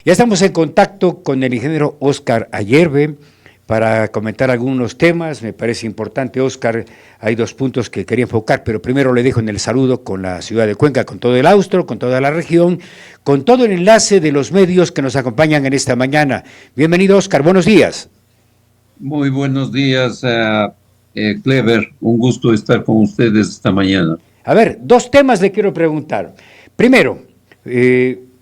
Ya estamos en contacto con el ingeniero Óscar Ayerbe para comentar algunos temas. Me parece importante, Óscar, hay dos puntos que quería enfocar, pero primero le dejo en el saludo con la ciudad de Cuenca, con todo el Austro, con toda la región, con todo el enlace de los medios que nos acompañan en esta mañana. Bienvenido, Óscar, buenos días. Muy buenos días, Clever. Un gusto estar con ustedes esta mañana. A ver, dos temas le quiero preguntar. Primero,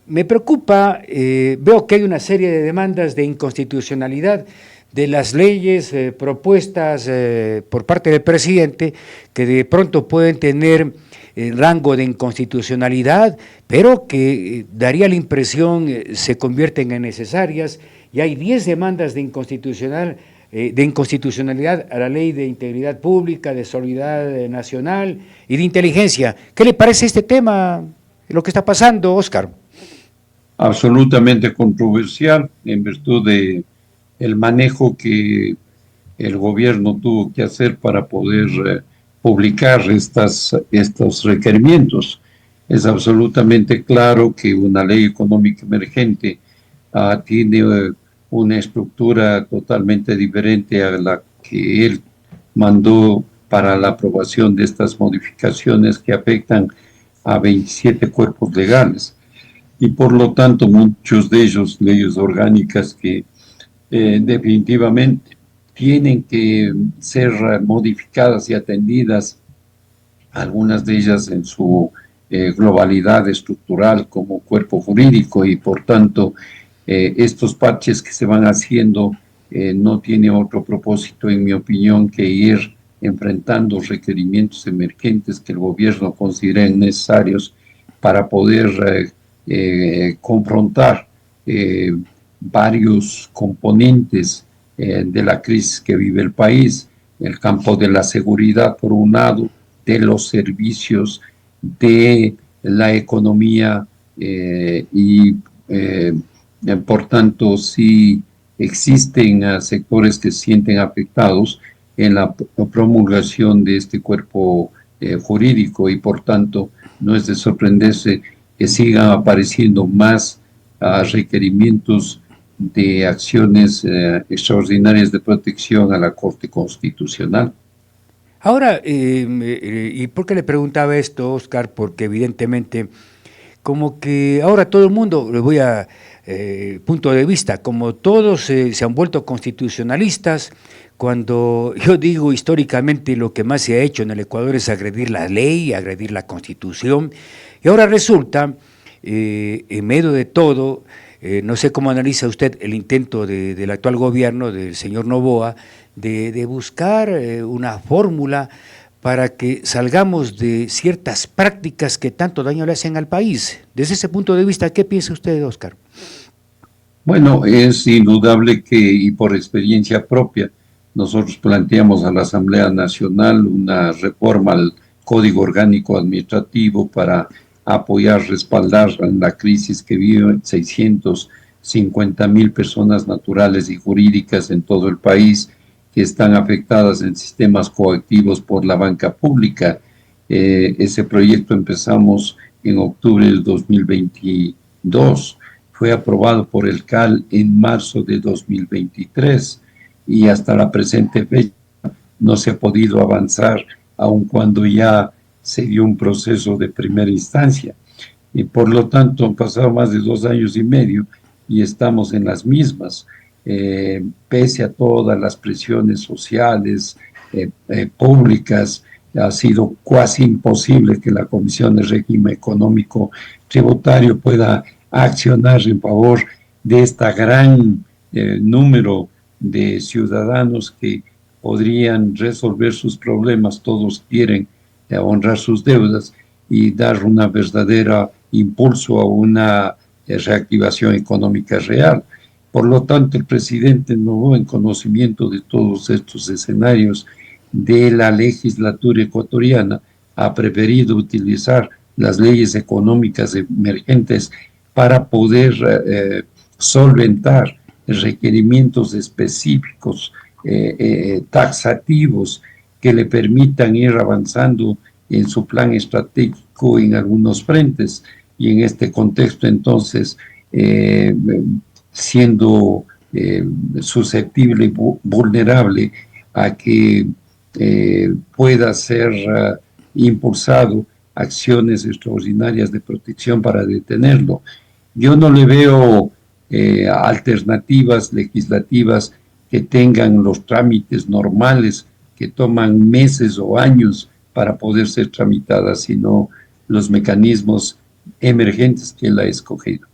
me preocupa, veo que hay una serie de demandas de inconstitucionalidad de las leyes propuestas por parte del presidente, que de pronto pueden tener rango de inconstitucionalidad, pero que daría la impresión se convierten en necesarias, y hay 10 demandas de inconstitucionalidad a la Ley de Integridad Pública, de Seguridad Nacional y de Inteligencia. ¿Qué le parece este tema, lo que está pasando, Óscar? Absolutamente controversial en virtud de el manejo que el gobierno tuvo que hacer para poder publicar estos requerimientos. Es absolutamente claro que una ley económica emergente tiene una estructura totalmente diferente a la que él mandó para la aprobación de estas modificaciones que afectan a 27 cuerpos legales. Y por lo tanto muchos de ellos leyes orgánicas que definitivamente tienen que ser modificadas y atendidas, algunas de ellas en su globalidad estructural como cuerpo jurídico, y por tanto estos parches que se van haciendo no tiene otro propósito, en mi opinión, que ir enfrentando requerimientos emergentes que el gobierno considere necesarios para poder confrontar varios componentes de la crisis que vive el país, el campo de la seguridad por un lado, de los servicios, de la economía y por tanto sí existen sectores que se sienten afectados en la promulgación de este cuerpo jurídico, y por tanto no es de sorprenderse que sigan apareciendo más requerimientos de acciones extraordinarias de protección a la Corte Constitucional. Ahora, ¿y por qué le preguntaba esto, Óscar? Porque evidentemente, como que ahora todo el mundo, le voy a punto de vista, como todos se han vuelto constitucionalistas, cuando yo digo históricamente lo que más se ha hecho en el Ecuador es agredir la ley, agredir la Constitución, y ahora resulta, en medio de todo, no sé cómo analiza usted el intento del actual gobierno, del señor Noboa, de buscar una fórmula para que salgamos de ciertas prácticas que tanto daño le hacen al país. Desde ese punto de vista, ¿qué piensa usted, Óscar? Bueno, es indudable que, y por experiencia propia, nosotros planteamos a la Asamblea Nacional una reforma al Código Orgánico Administrativo para apoyar, respaldar en la crisis que viven 650,000 personas naturales y jurídicas en todo el país que están afectadas en sistemas coactivos por la banca pública. Ese proyecto empezamos en octubre del 2022. Fue aprobado por el CAL en marzo de 2023 y hasta la presente fecha no se ha podido avanzar, aun cuando ya se dio un proceso de primera instancia. Y por lo tanto han pasado más de 2 años y medio y estamos en las mismas, pese a todas las presiones sociales, públicas. Ha sido casi imposible que la Comisión de Régimen Económico Tributario pueda accionar en favor de esta gran número de ciudadanos que podrían resolver sus problemas. Todos quieren honrar sus deudas y dar una verdadera impulso a una reactivación económica real. Por lo tanto, el presidente no, en conocimiento de todos estos escenarios de la legislatura ecuatoriana, ha preferido utilizar las leyes económicas emergentes para poder solventar requerimientos específicos, taxativos, que le permitan ir avanzando en su plan estratégico en algunos frentes. Y en este contexto, entonces, siendo susceptible y vulnerable a que pueda ser impulsado acciones extraordinarias de protección para detenerlo. Yo no le veo alternativas legislativas que tengan los trámites normales que toman meses o años para poder ser tramitadas, sino los mecanismos emergentes que él ha escogido.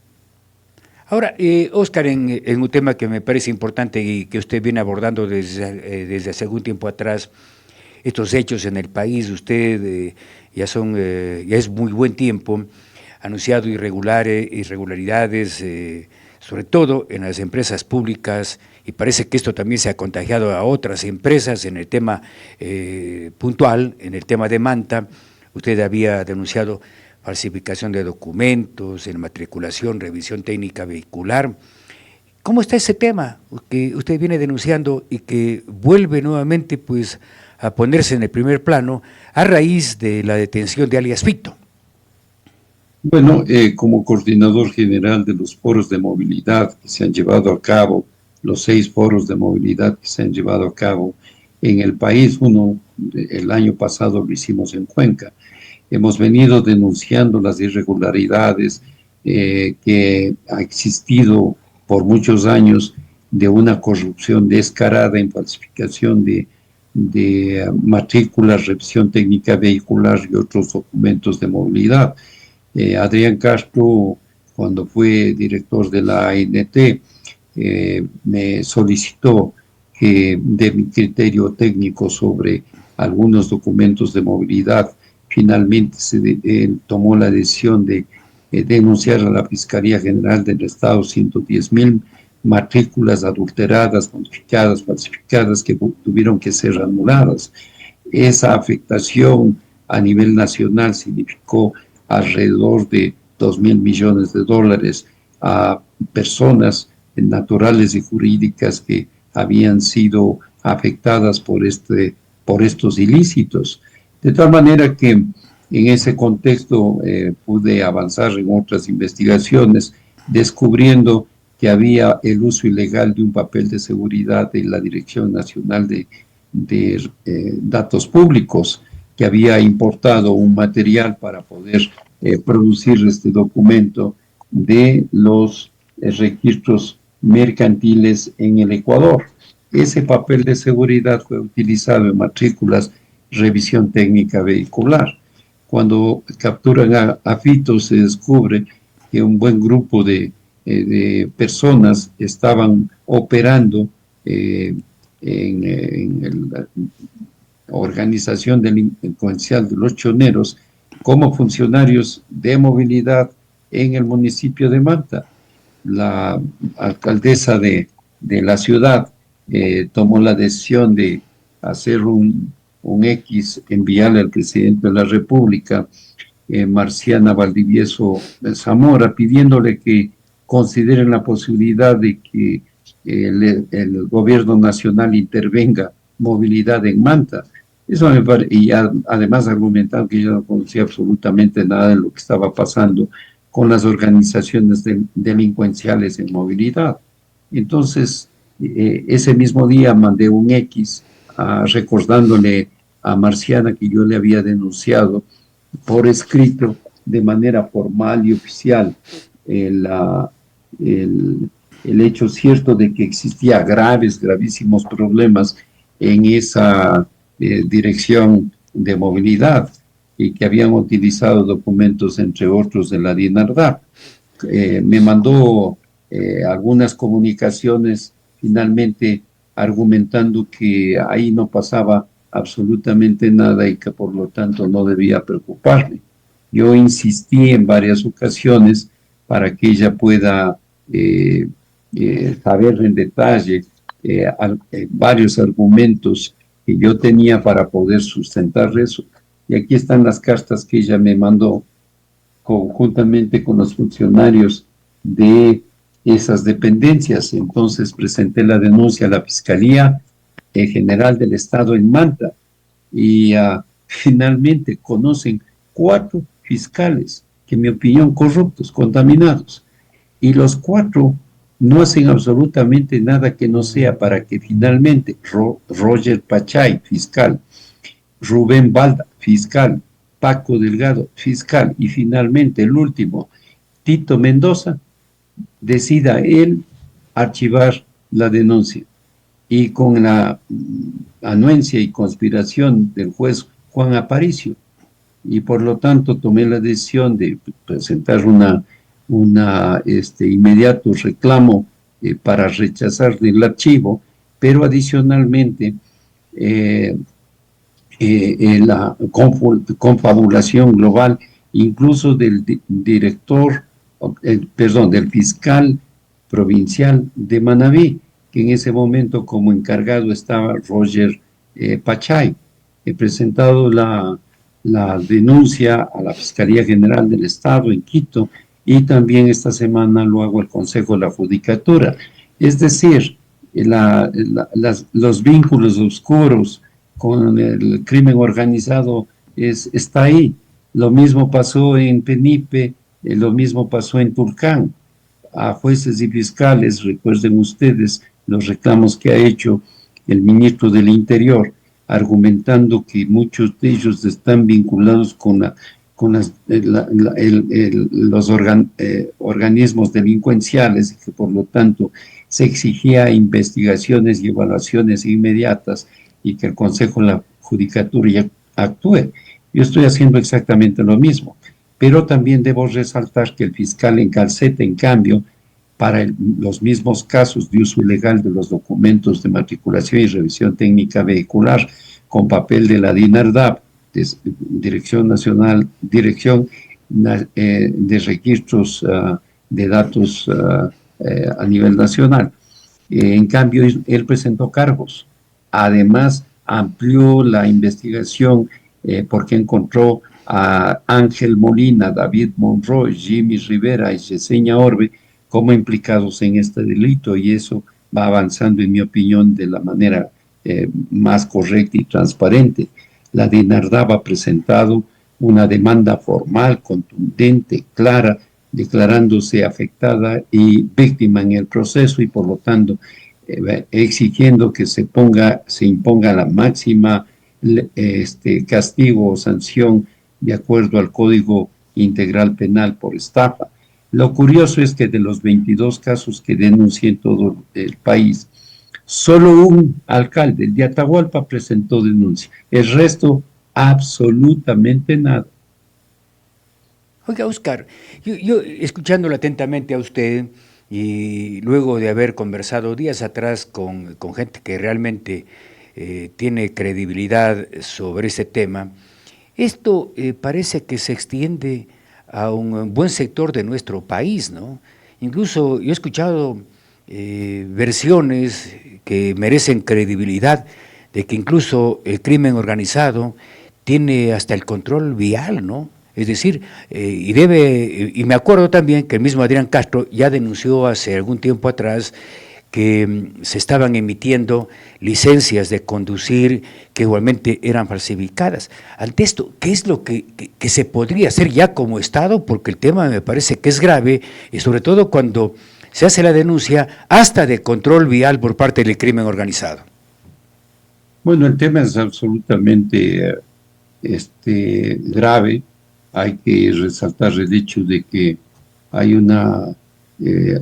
Ahora, Óscar, en un tema que me parece importante y que usted viene abordando desde hace algún tiempo atrás, estos hechos en el país, usted ya es muy buen tiempo anunciado irregularidades, sobre todo en las empresas públicas, y parece que esto también se ha contagiado a otras empresas en el tema puntual, en el tema de Manta. Usted había denunciado falsificación de documentos, matriculación, revisión técnica vehicular. ¿Cómo está ese tema que usted viene denunciando y que vuelve nuevamente pues, a ponerse en el primer plano a raíz de la detención de alias Fito? Bueno, como coordinador general de los foros de movilidad que se han llevado a cabo, los 6 foros de movilidad que se han llevado a cabo en el país, el año pasado lo hicimos en Cuenca, hemos venido denunciando las irregularidades que ha existido por muchos años de una corrupción descarada en falsificación de matrículas, revisión técnica vehicular y otros documentos de movilidad. Adrián Castro, cuando fue director de la ANT, me solicitó que dé mi criterio técnico sobre algunos documentos de movilidad. Finalmente él tomó la decisión de denunciar a la Fiscalía General del Estado 110,000 matrículas adulteradas, modificadas, falsificadas, que tuvieron que ser anuladas. Esa afectación a nivel nacional significó alrededor de 2,000 millones de dólares a personas naturales y jurídicas que habían sido afectadas por estos ilícitos. De tal manera que en ese contexto pude avanzar en otras investigaciones, descubriendo que había el uso ilegal de un papel de seguridad de la Dirección Nacional de Datos Públicos, que había importado un material para poder producir este documento de los registros mercantiles en el Ecuador. Ese papel de seguridad fue utilizado en matrículas, revisión técnica vehicular. Cuando capturan a Fito, se descubre que un buen grupo de personas estaban operando en la organización delincuencial de los choneros como funcionarios de movilidad en el municipio de Manta. La alcaldesa de la ciudad tomó la decisión de hacer un X, enviarle al presidente de la República, Marciana Valdivieso Zamora, pidiéndole que consideren la posibilidad de que el gobierno nacional intervenga movilidad en Manta. Eso me y además argumentando que yo no conocía absolutamente nada de lo que estaba pasando con las organizaciones delincuenciales en movilidad. Entonces, ese mismo día mandé un X recordándole a Marciana que yo le había denunciado por escrito de manera formal y oficial el hecho cierto de que existía gravísimos problemas en esa dirección de movilidad y que habían utilizado documentos, entre otros, de la DINARDAP. Me mandó algunas comunicaciones finalmente argumentando que ahí no pasaba absolutamente nada y que por lo tanto no debía preocuparme. Yo insistí en varias ocasiones para que ella pueda saber en detalle varios argumentos que yo tenía para poder sustentar eso. Y aquí están las cartas que ella me mandó conjuntamente con los funcionarios de esas dependencias. Entonces presenté la denuncia a la Fiscalía General del Estado en Manta y finalmente conocen 4 fiscales que, en mi opinión, corruptos, contaminados. y los 4 no hacen absolutamente nada que no sea para que finalmente Roger Pachay, fiscal, Rubén Balda, fiscal, Paco Delgado, fiscal, y finalmente el último, Tito Mendoza, decida él archivar la denuncia. Y con la anuencia y conspiración del juez Juan Aparicio, y por lo tanto tomé la decisión de presentar inmediato reclamo para rechazar el archivo, pero adicionalmente la confabulación global, incluso del director, del fiscal provincial de Manabí, que en ese momento como encargado estaba Roger Pachay. He presentado la denuncia a la Fiscalía General del Estado en Quito, y también esta semana lo hago al Consejo de la Judicatura. Es decir, los vínculos oscuros con el crimen organizado está ahí. Lo mismo pasó en Penipe, lo mismo pasó en Tulcán. A jueces y fiscales, recuerden ustedes los reclamos que ha hecho el ministro del Interior, argumentando que muchos de ellos están vinculados con los organismos delincuenciales, y que por lo tanto se exigía investigaciones y evaluaciones inmediatas, y que el Consejo de la Judicatura ya actúe. Yo estoy haciendo exactamente lo mismo, pero también debo resaltar que el fiscal Encalceta, en cambio, para los mismos casos de uso ilegal de los documentos de matriculación y revisión técnica vehicular con papel de la DINARDAP, Dirección Nacional, Dirección de Registros de Datos a nivel nacional. En cambio, él presentó cargos. Además, amplió la investigación porque encontró a Ángel Molina, David Monroy, Jimmy Rivera y Yesenia Orbe como implicados en este delito, y eso va avanzando, en mi opinión, de la manera más correcta y transparente. La DINARDAP ha presentado una demanda formal, contundente, clara, declarándose afectada y víctima en el proceso, y por lo tanto exigiendo que se imponga la máxima castigo o sanción de acuerdo al Código Integral Penal por estafa. Lo curioso es que de los 22 casos que denuncié en todo el país, solo un alcalde, el de Atahualpa, presentó denuncia. El resto, absolutamente nada. Oiga, Óscar, yo escuchándolo atentamente a usted, y luego de haber conversado días atrás con gente que realmente tiene credibilidad sobre ese tema, esto parece que se extiende a un buen sector de nuestro país, ¿no? Incluso yo he escuchado versiones que merecen credibilidad, de que incluso el crimen organizado tiene hasta el control vial, ¿no? Es decir, y me acuerdo también que el mismo Adrián Castro ya denunció hace algún tiempo atrás que se estaban emitiendo licencias de conducir que igualmente eran falsificadas. Ante esto, ¿qué es lo que se podría hacer ya como Estado? Porque el tema me parece que es grave, y sobre todo cuando se hace la denuncia hasta de control vial por parte del crimen organizado. Bueno, el tema es absolutamente grave. Hay que resaltar el hecho de que hay una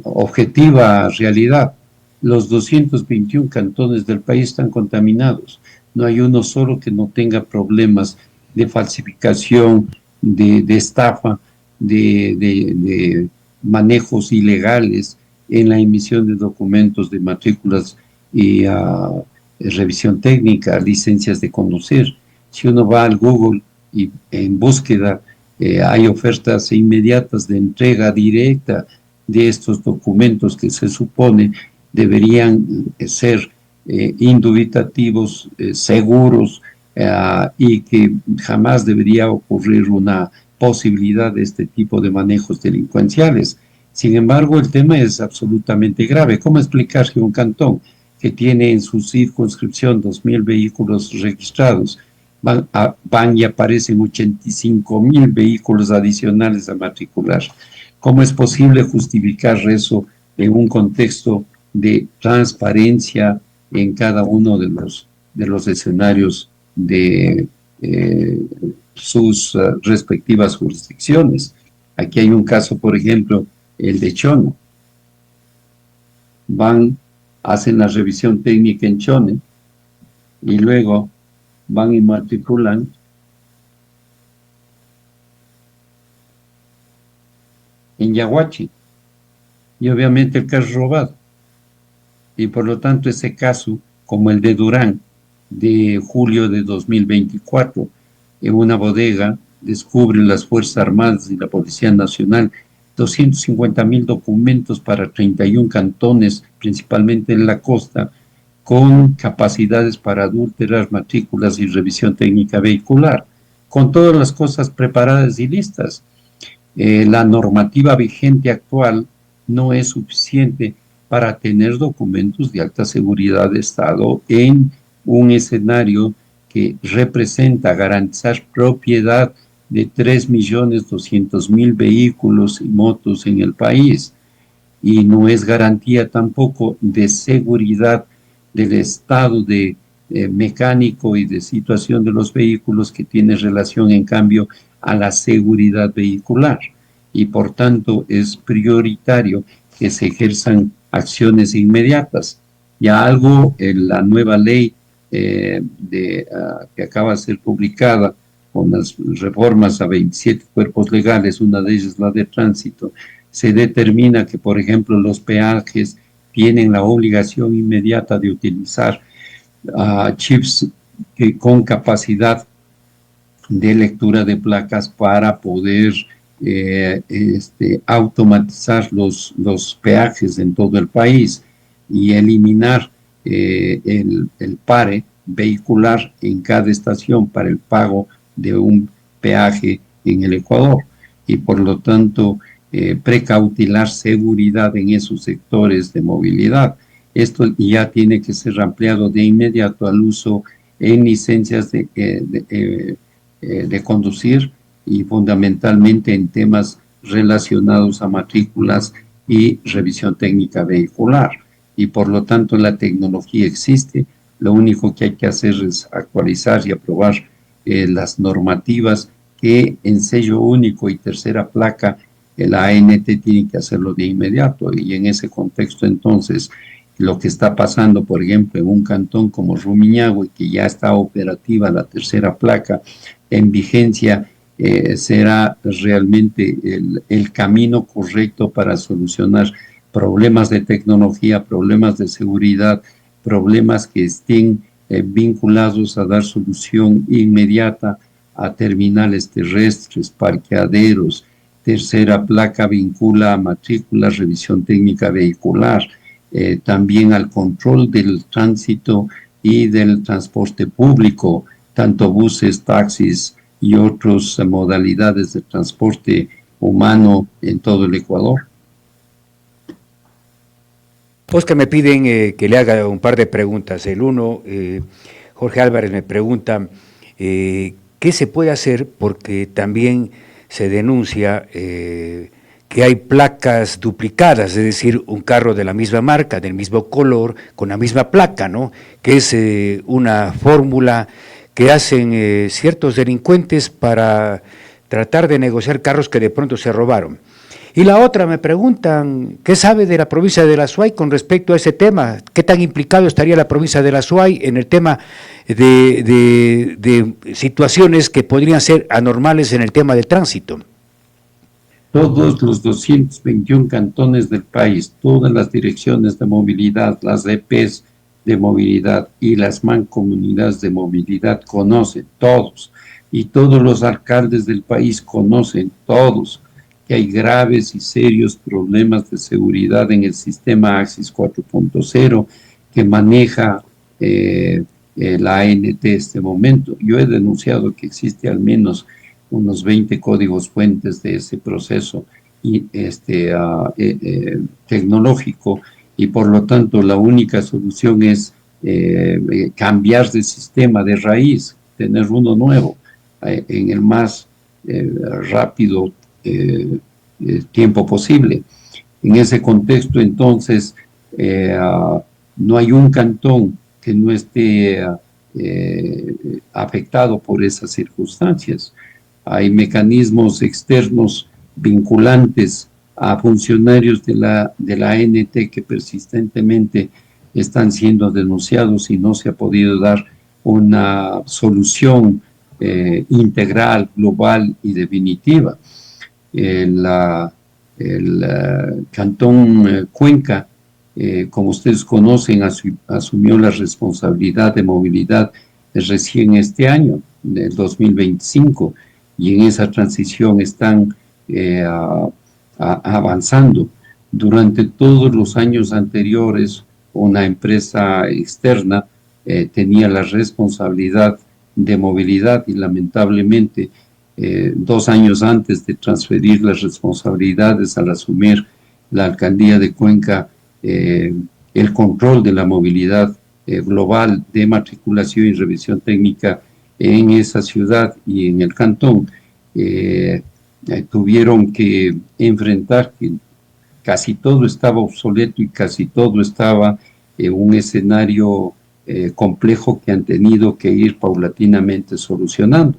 objetiva realidad. Los 221 cantones del país están contaminados. No hay uno solo que no tenga problemas de falsificación, de estafa, de manejos ilegales en la emisión de documentos de matrículas y revisión técnica, licencias de conducir. Si uno va al Google y en búsqueda, hay ofertas inmediatas de entrega directa de estos documentos que se supone deberían ser indubitativos, seguros, y que jamás debería ocurrir una posibilidad de este tipo de manejos delincuenciales. Sin embargo, el tema es absolutamente grave. ¿Cómo explicar que un cantón que tiene en su circunscripción 2.000 vehículos registrados, van y aparecen 85.000 vehículos adicionales a matricular? ¿Cómo es posible justificar eso en un contexto de transparencia en cada uno de los escenarios de sus respectivas jurisdicciones? Aquí hay un caso, por ejemplo, el de Chone. Hacen la revisión técnica en Chone y luego van y matriculan en Yaguachi, y obviamente el carro es robado. Y por lo tanto ese caso, como el de Durán, de julio de 2024, en una bodega descubren las Fuerzas Armadas y la Policía Nacional 250.000 documentos para 31 cantones, principalmente en la costa, con capacidades para adulterar matrículas y revisión técnica vehicular, con todas las cosas preparadas y listas. La normativa vigente actual no es suficiente para tener documentos de alta seguridad de Estado en un escenario que representa garantizar propiedad de 3.200.000 vehículos y motos en el país, y no es garantía tampoco de seguridad del estado de mecánico y de situación de los vehículos, que tiene relación en cambio a la seguridad vehicular, y por tanto es prioritario que se ejerzan acciones inmediatas. Ya algo en la nueva ley que acaba de ser publicada con las reformas a 27 cuerpos legales, una de ellas la de tránsito, se determina que, por ejemplo, los peajes tienen la obligación inmediata de utilizar chips con capacidad de lectura de placas para poder automatizar los peajes en todo el país y eliminar el pare vehicular en cada estación para el pago de un peaje en el Ecuador, y por lo tanto precautelar seguridad en esos sectores de movilidad. Esto ya tiene que ser ampliado de inmediato al uso en licencias de conducir, y fundamentalmente en temas relacionados a matrículas y revisión técnica vehicular. Y por lo tanto la tecnología existe, lo único que hay que hacer es actualizar y aprobar las normativas que en sello único y tercera placa la ANT tiene que hacerlo de inmediato. Y en ese contexto entonces lo que está pasando, por ejemplo, en un cantón como Rumiñahui, que ya está operativa la tercera placa en vigencia, será realmente el camino correcto para solucionar problemas de tecnología, problemas de seguridad, problemas que estén vinculados a dar solución inmediata a terminales terrestres, parqueaderos. Tercera placa vincula a matrícula, revisión técnica vehicular, también al control del tránsito y del transporte público, tanto buses, taxis y otras modalidades de transporte humano en todo el Ecuador. Oscar, me piden que le haga un par de preguntas. El uno, Jorge Álvarez me pregunta, ¿qué se puede hacer? Porque también se denuncia que hay placas duplicadas, es decir, un carro de la misma marca, del mismo color, con la misma placa, ¿no? Que es una fórmula que hacen ciertos delincuentes para tratar de negociar carros que de pronto se robaron. Y la otra, me preguntan, ¿qué sabe de la provincia de la Azuay con respecto a ese tema? ¿Qué tan implicado estaría la provincia de la Azuay en el tema de situaciones que podrían ser anormales en el tema del tránsito? Todos los 221 cantones del país, todas las direcciones de movilidad, las EPs de movilidad y las mancomunidades de movilidad conocen todos, y todos los alcaldes del país conocen todos, que hay graves y serios problemas de seguridad en el sistema AXIS 4.0 que maneja la ANT este momento. Yo he denunciado que existe al menos unos 20 códigos fuentes de ese proceso y tecnológico, y por lo tanto la única solución es cambiar de sistema de raíz, tener uno nuevo en el más rápido tiempo posible. En ese contexto, entonces, no hay un cantón que no esté afectado por esas circunstancias. Hay mecanismos externos vinculantes a funcionarios de la ANT que persistentemente están siendo denunciados y no se ha podido dar una solución integral, global y definitiva. El Cantón Cuenca, como ustedes conocen, asumió la responsabilidad de movilidad recién este año, del 2025, y en esa transición están avanzando. Durante todos los años anteriores, una empresa externa tenía la responsabilidad de movilidad y lamentablemente 2 años antes de transferir las responsabilidades al asumir la alcaldía de Cuenca, el control de la movilidad global de matriculación y revisión técnica en esa ciudad y en el cantón, tuvieron que enfrentar que casi todo estaba obsoleto y casi todo estaba en un escenario complejo que han tenido que ir paulatinamente solucionando.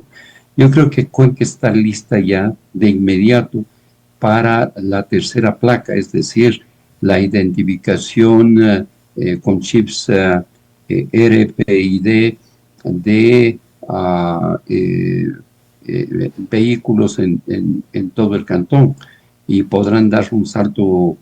Yo creo que Cuenca está lista ya de inmediato para la tercera placa, es decir, la identificación con chips RFID de vehículos en todo el cantón, y podrán dar un salto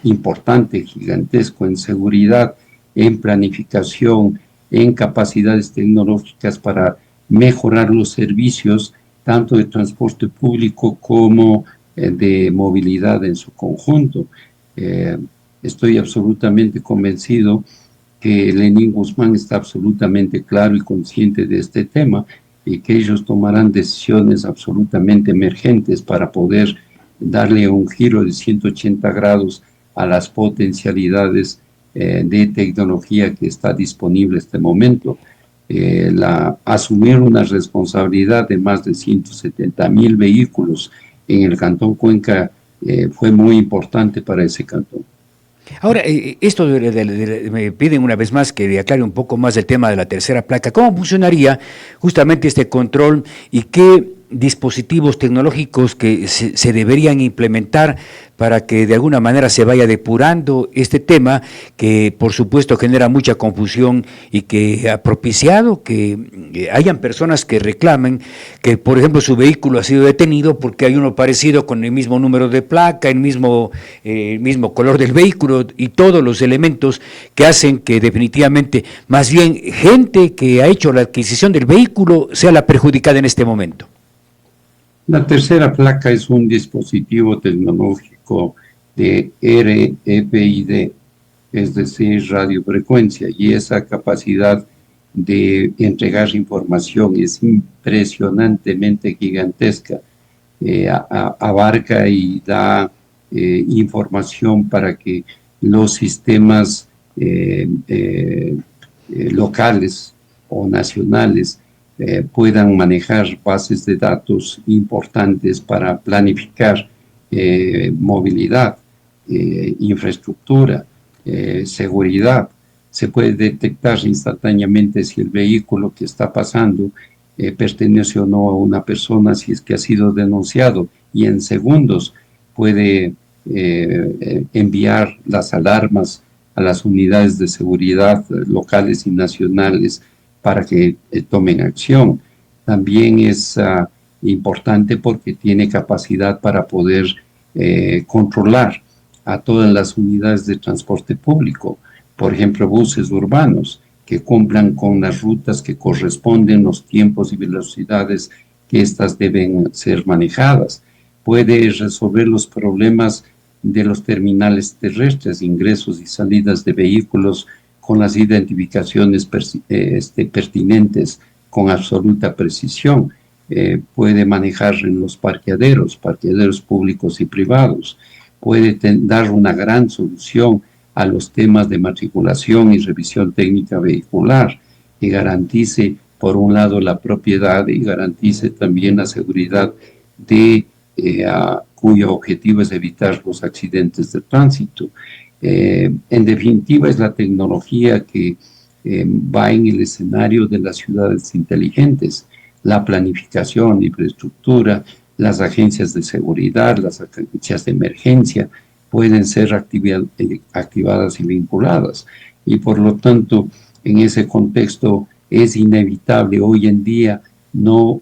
importante, gigantesco, en seguridad, en planificación, en capacidades tecnológicas para mejorar los servicios tanto de transporte público como de movilidad en su conjunto. Estoy absolutamente convencido que Lenín Guzmán está absolutamente claro y consciente de este tema y que ellos tomarán decisiones absolutamente emergentes para poder darle un giro de 180 grados a las potencialidades de tecnología que está disponible en este momento. Asumir una responsabilidad de más de 170,000 vehículos en el Cantón Cuenca fue muy importante para ese cantón. Ahora, esto me piden una vez más que le aclare un poco más el tema de la tercera placa. ¿Cómo funcionaría justamente este control y qué dispositivos tecnológicos que se deberían implementar para que de alguna manera se vaya depurando este tema que por supuesto genera mucha confusión y que ha propiciado que hayan personas que reclamen que por ejemplo su vehículo ha sido detenido porque hay uno parecido con el mismo número de placa, el mismo color del vehículo y todos los elementos que hacen que definitivamente más bien gente que ha hecho la adquisición del vehículo sea la perjudicada en este momento? La tercera placa es un dispositivo tecnológico de RFID, es decir, radiofrecuencia, y esa capacidad de entregar información es impresionantemente gigantesca. Abarca y da información para que los sistemas locales o nacionales puedan manejar bases de datos importantes para planificar movilidad, infraestructura, seguridad. Se puede detectar instantáneamente si el vehículo que está pasando pertenece o no a una persona, si es que ha sido denunciado, y en segundos puede enviar las alarmas a las unidades de seguridad locales y nacionales para que tomen acción. También es importante porque tiene capacidad para poder controlar a todas las unidades de transporte público, por ejemplo, buses urbanos, que cumplan con las rutas que corresponden, los tiempos y velocidades que éstas deben ser manejadas. Puede resolver los problemas de los terminales terrestres, ingresos y salidas de vehículos con las identificaciones pertinentes con absoluta precisión. Puede manejar en los parqueaderos públicos y privados. Puede dar una gran solución a los temas de matriculación y revisión técnica vehicular, que garantice, por un lado, la propiedad y garantice también la seguridad de cuyo objetivo es evitar los accidentes de tránsito. En definitiva, es la tecnología que va en el escenario de las ciudades inteligentes, la planificación, la infraestructura, las agencias de seguridad, las agencias de emergencia pueden ser activadas y vinculadas. Y por lo tanto, en ese contexto es inevitable hoy en día no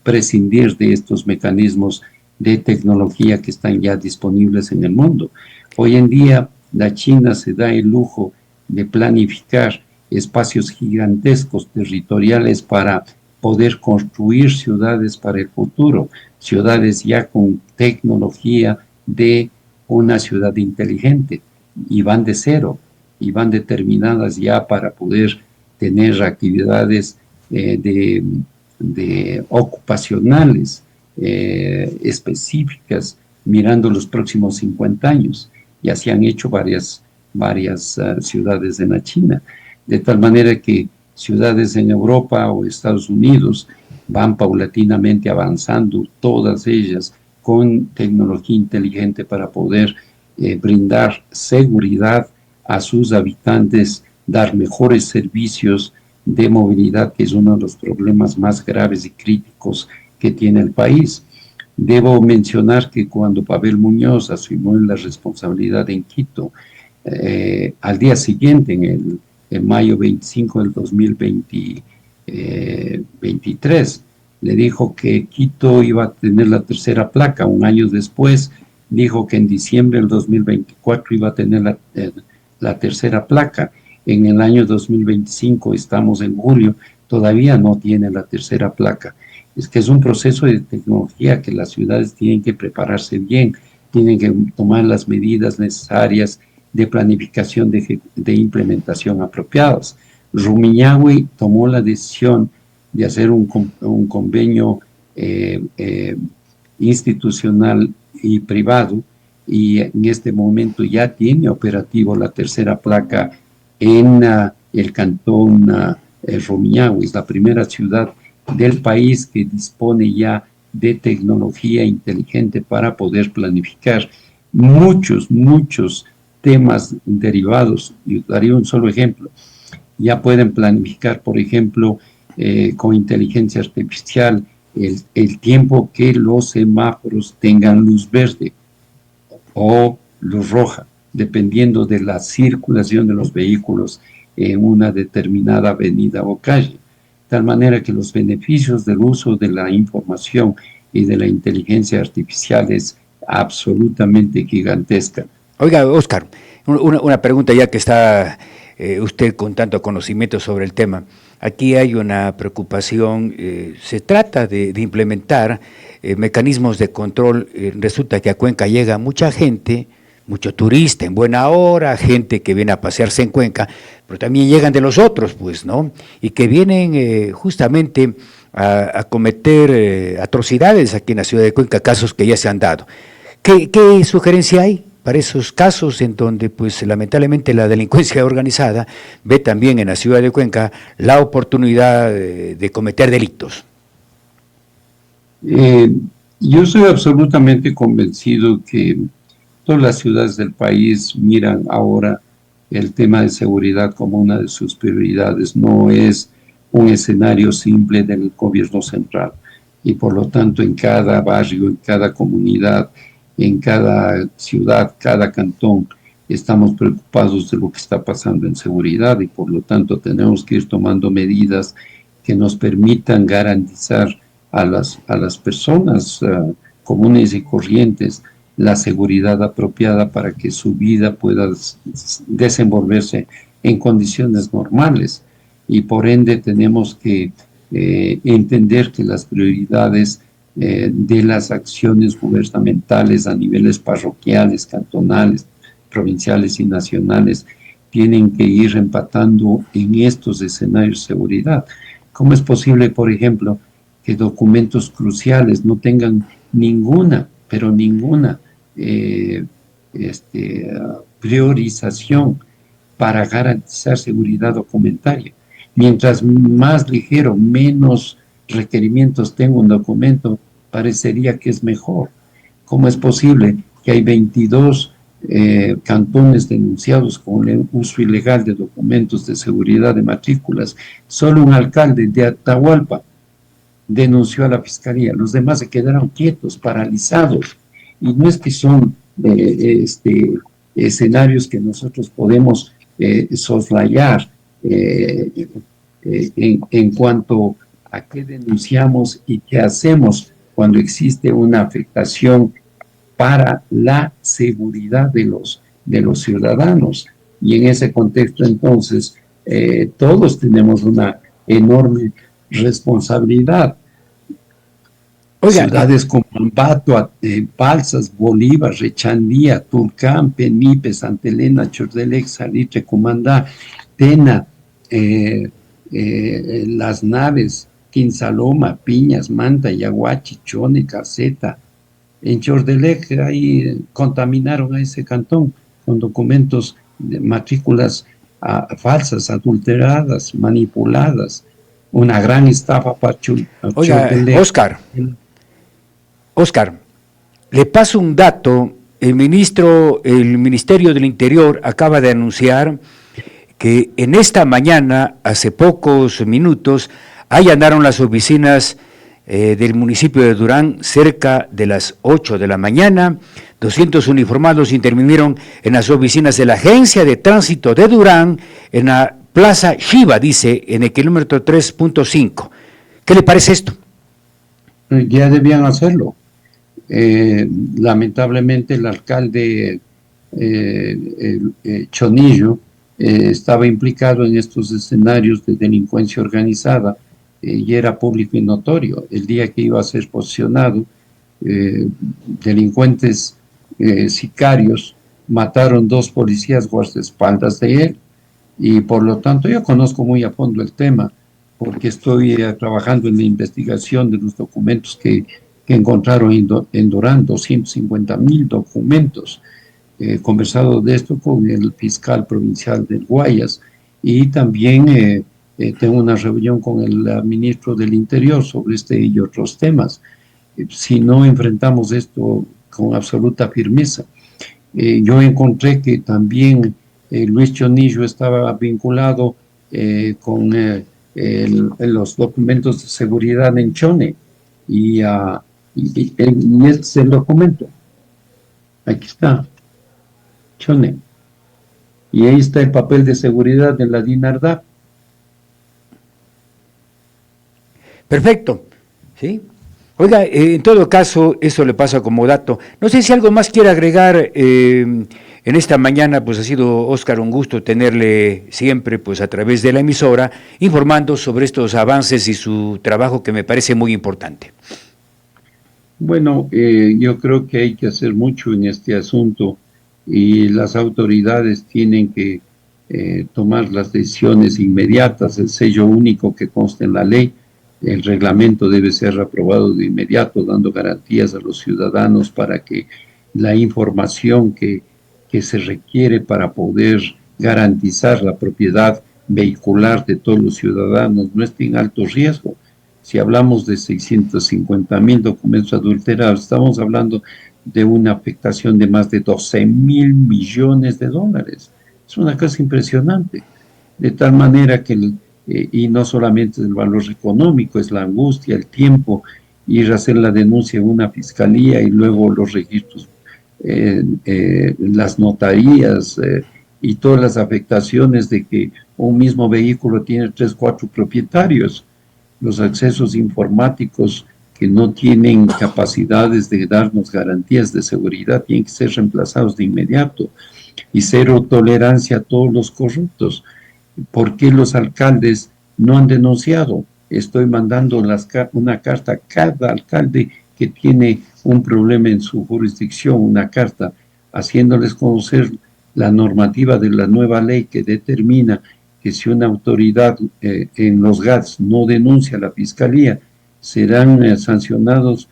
prescindir de estos mecanismos de tecnología que están ya disponibles en el mundo. Hoy en día la China se da el lujo de planificar espacios gigantescos territoriales para poder construir ciudades para el futuro, ciudades ya con tecnología de una ciudad inteligente, y van de cero, y van determinadas ya para poder tener actividades de ocupacionales específicas mirando los próximos 50 años. Ya se han hecho varias ciudades en la China, de tal manera que ciudades en Europa o Estados Unidos van paulatinamente avanzando, todas ellas con tecnología inteligente para poder brindar seguridad a sus habitantes, dar mejores servicios de movilidad, que es uno de los problemas más graves y críticos que tiene el país. Debo mencionar que cuando Pavel Muñoz asumió la responsabilidad en Quito, al día siguiente, en mayo 25 del 2023, le dijo que Quito iba a tener la tercera placa. Un año después dijo que en diciembre del 2024 iba a tener la tercera placa. En el año 2025, estamos en julio, todavía no tiene la tercera placa. Es que es un proceso de tecnología que las ciudades tienen que prepararse bien, tienen que tomar las medidas necesarias de planificación, de implementación apropiadas. Rumiñahui tomó la decisión de hacer un convenio institucional y privado, y en este momento ya tiene operativo la tercera placa en el cantón Rumiñahui. Es la primera ciudad del país que dispone ya de tecnología inteligente para poder planificar muchos temas derivados. Yo daría un solo ejemplo. Ya pueden planificar, por ejemplo, con inteligencia artificial, el tiempo que los semáforos tengan luz verde o luz roja, dependiendo de la circulación de los vehículos en una determinada avenida o calle. De tal manera que los beneficios del uso de la información y de la inteligencia artificial es absolutamente gigantesca. Oiga, Oscar, una pregunta ya que está usted con tanto conocimiento sobre el tema. Aquí hay una preocupación, se trata de implementar mecanismos de control. Resulta que a Cuenca llega mucha gente, mucho turista en buena hora, gente que viene a pasearse en Cuenca, pero también llegan de los otros, pues, ¿no? Y que vienen justamente a cometer atrocidades aquí en la ciudad de Cuenca, casos que ya se han dado. ¿Qué sugerencia hay para esos casos en donde, pues, lamentablemente la delincuencia organizada ve también en la ciudad de Cuenca la oportunidad de cometer delitos? Yo soy absolutamente convencido que todas las ciudades del país miran ahora el tema de seguridad como una de sus prioridades. No es un escenario simple del gobierno central, y por lo tanto en cada barrio, en cada comunidad, en cada ciudad, cada cantón, estamos preocupados de lo que está pasando en seguridad, y por lo tanto tenemos que ir tomando medidas que nos permitan garantizar a las personas comunes y corrientes la seguridad apropiada para que su vida pueda desenvolverse en condiciones normales. Y por ende tenemos que entender que las prioridades de las acciones gubernamentales a niveles parroquiales, cantonales, provinciales y nacionales tienen que ir empatando en estos escenarios de seguridad. ¿Cómo es posible, por ejemplo, que documentos cruciales no tengan ninguna priorización para garantizar seguridad documentaria? Mientras más ligero, menos requerimientos tenga un documento, parecería que es mejor. ¿Cómo es posible que hay 22 cantones denunciados con el uso ilegal de documentos de seguridad de matrículas? Solo un alcalde de Atahualpa denunció a la fiscalía, los demás se quedaron quietos, paralizados, y no es que son escenarios que nosotros podemos soslayar en cuanto a qué denunciamos y qué hacemos cuando existe una afectación para la seguridad de los ciudadanos. Y en ese contexto, entonces, todos tenemos una enorme responsabilidad. Oiga, ciudades como Ambato, Balsas, Bolívar, Rechandía, Tulcán, Penipe, Santa Elena, Chordelec, Salitre, Comandá, Tena, Las Naves, Quinsaloma, Piñas, Manta, Yaguachi, Chone, Caseta. En Chordelec ahí contaminaron a ese cantón con documentos de matrículas falsas, adulteradas, manipuladas. Una gran estafa para Chordelec. Oscar, le paso un dato. El Ministerio del Interior acaba de anunciar que en esta mañana, hace pocos minutos, allanaron las oficinas del municipio de Durán cerca de las 8 de la mañana. 200 uniformados intervinieron en las oficinas de la Agencia de Tránsito de Durán, en la Plaza Shiva, dice, en el kilómetro 3.5. ¿Qué le parece esto? Ya debían hacerlo. Lamentablemente el alcalde Chonillo estaba implicado en estos escenarios de delincuencia organizada y era público y notorio. El día que iba a ser posicionado, delincuentes sicarios mataron 2 policías guardaespaldas de él, y por lo tanto yo conozco muy a fondo el tema porque estoy trabajando en la investigación de los documentos que encontraron en Durán, 250,000 documentos. He conversado de esto con el fiscal provincial del Guayas, y también tengo una reunión con el ministro del Interior sobre este y otros temas. Si no enfrentamos esto con absoluta firmeza. Yo encontré que también Luis Chonillo estaba vinculado con los documentos de seguridad en Chone, y este es el documento. Aquí está, Chone. Y ahí está el papel de seguridad de la DINARDAP. Perfecto, ¿sí? Oiga, en todo caso, eso le pasa como dato. No sé si algo más quiere agregar en esta mañana. Pues ha sido, Oscar, un gusto tenerle siempre pues a través de la emisora, informando sobre estos avances y su trabajo, que me parece muy importante. Bueno, yo creo que hay que hacer mucho en este asunto, y las autoridades tienen que tomar las decisiones inmediatas. El sello único que consta en la ley, el reglamento debe ser aprobado de inmediato, dando garantías a los ciudadanos para que la información que se requiere para poder garantizar la propiedad vehicular de todos los ciudadanos no esté en alto riesgo. Si hablamos de 650,000 documentos adulterados, estamos hablando de una afectación de más de 12,000 millones de dólares. Es una cosa impresionante. De tal manera que, y no solamente el valor económico, es la angustia, el tiempo, ir a hacer la denuncia en una fiscalía y luego los registros, las notarías, y todas las afectaciones de que un mismo vehículo tiene 3, 4 propietarios. Los accesos informáticos que no tienen capacidades de darnos garantías de seguridad tienen que ser reemplazados de inmediato, y cero tolerancia a todos los corruptos. ¿Por qué los alcaldes no han denunciado? Estoy mandando una carta a cada alcalde que tiene un problema en su jurisdicción, una carta haciéndoles conocer la normativa de la nueva ley que determina que si una autoridad en los GATS no denuncia a la fiscalía, serán sancionados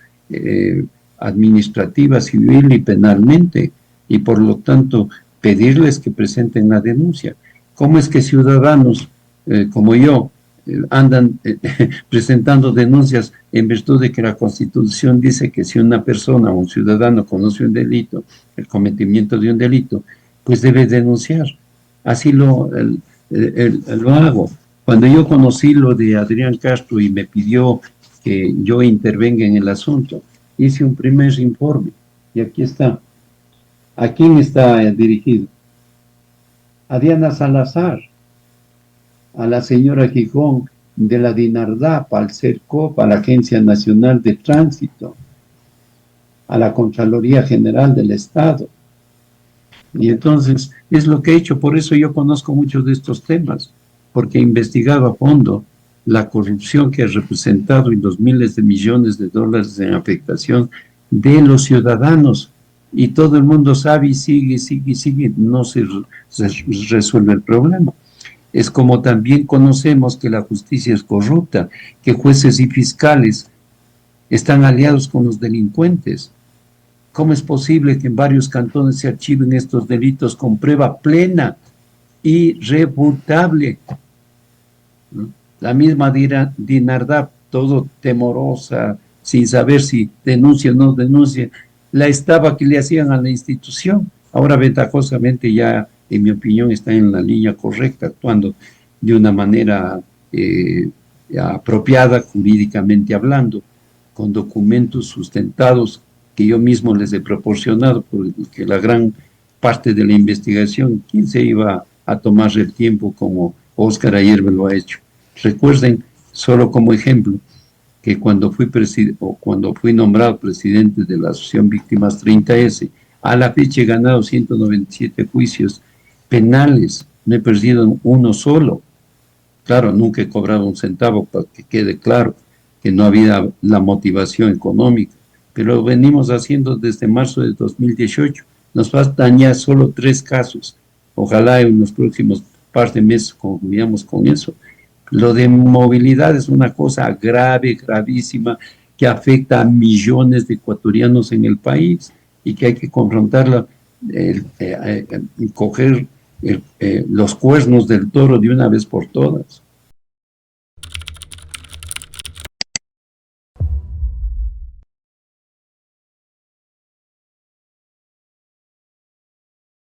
administrativa, civil y penalmente, y por lo tanto pedirles que presenten la denuncia. ¿Cómo es que ciudadanos como yo andan presentando denuncias en virtud de que la Constitución dice que si una persona o un ciudadano conoce un delito, el cometimiento de un delito, pues debe denunciar. Así lo hago. Cuando yo conocí lo de Adrián Castro y me pidió que yo intervenga en el asunto, hice un primer informe y aquí está. ¿A quién está dirigido? A Diana Salazar, a la señora Gijón de la DINARDAP, al CERCOP, a la Agencia Nacional de Tránsito, a la Contraloría General del Estado. Y entonces es lo que he hecho, por eso yo conozco muchos de estos temas, porque he investigado a fondo la corrupción que ha representado en los miles de millones de dólares en afectación de los ciudadanos. Y todo el mundo sabe y sigue, no se resuelve el problema. Es como también conocemos que la justicia es corrupta, que jueces y fiscales están aliados con los delincuentes. ¿Cómo es posible que en varios cantones se archiven estos delitos con prueba plena, irrefutable? La misma DINARDAP, todo temorosa, sin saber si denuncia o no denuncia, la estaba que le hacían a la institución. Ahora ventajosamente ya, en mi opinión, está en la línea correcta, actuando de una manera apropiada, jurídicamente hablando, con documentos sustentados que yo mismo les he proporcionado, porque la gran parte de la investigación, ¿quién se iba a tomar el tiempo como Óscar ayer me lo ha hecho? Recuerden, solo como ejemplo, que cuando fui nombrado presidente de la Asociación Víctimas 30S, a la fecha he ganado 197 juicios penales, no he perdido uno solo. Claro, nunca he cobrado un centavo, para que quede claro que no había la motivación económica, pero lo venimos haciendo desde marzo de 2018. Nos faltan ya solo 3 casos. Ojalá en los próximos par de meses concluyamos con eso. Lo de movilidad es una cosa grave, gravísima, que afecta a millones de ecuatorianos en el país y que hay que confrontarla y coger los cuernos del toro de una vez por todas.